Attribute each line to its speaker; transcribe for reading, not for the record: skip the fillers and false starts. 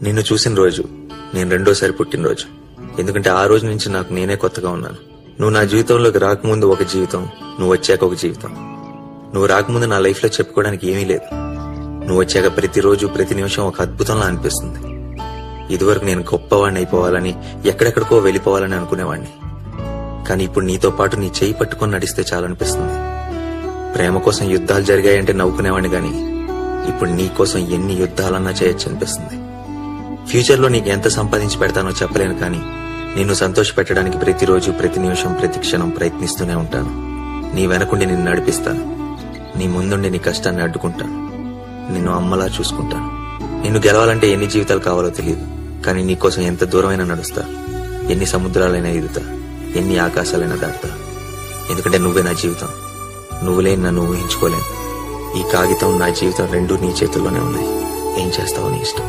Speaker 1: నిన్ను చూసిన రోజు నేను రెండోసారి పుట్టినరోజు. ఎందుకంటే ఆ రోజు నుంచి నాకు నేనే కొత్తగా ఉన్నాను. నువ్వు నా జీవితంలోకి రాకముందు ఒక జీవితం, నువ్వు వచ్చాక ఒక జీవితం. నువ్వు రాకముందు నా లైఫ్ లో చెప్పుకోవడానికి ఏమీ లేదు. నువ్వు వచ్చాక ప్రతిరోజు ప్రతి నిమిషం ఒక అద్భుతంలా అనిపిస్తుంది. ఇదివరకు నేను గొప్పవాడిని అయిపోవాలని, ఎక్కడెక్కడికో వెళ్ళిపోవాలని అనుకునేవాడిని. కానీ ఇప్పుడు నీతో పాటు నీ చేయి పట్టుకొని నడిస్తే చాలనిపిస్తుంది. ప్రేమ కోసం యుద్ధాలు జరిగాయంటే నవ్వుకునేవాడిని గాని ఇప్పుడు నీ కోసం ఎన్ని యుద్ధాలన్నా చేయొచ్చు అనిపిస్తుంది. ఫ్యూచర్ లో నీకు ఎంత సంపాదించి పెడతానో చెప్పలేను, కానీ నిన్ను సంతోష పెట్టడానికి ప్రతిరోజు ప్రతి నిమిషం ప్రతి క్షణం ప్రయత్నిస్తూనే ఉంటాను. నీ వెనకుండి నిన్ను నడిపిస్తాను. నీ ముందుండి నీ కష్టాన్ని అడ్డుకుంటాను. నిన్ను అమ్మలా చూసుకుంటాను. నిన్ను గెలవాలంటే ఎన్ని జీవితాలు కావాలో తెలియదు, కానీ నీకోసం ఎంత దూరమైనా నడుస్తా, ఎన్ని సముద్రాలైనా ఎదుగుతా, ఎన్ని ఆకాశాలైనా దాటుతా. ఎందుకంటే నువ్వే నా జీవితం. నువ్వు లేని నన్ను ఊహించుకోలేను. ఈ కాగితం నా జీవితం రెండూ నీ చేతుల్లోనే ఉన్నాయి. ఏం చేస్తావో నీ ఇష్టం.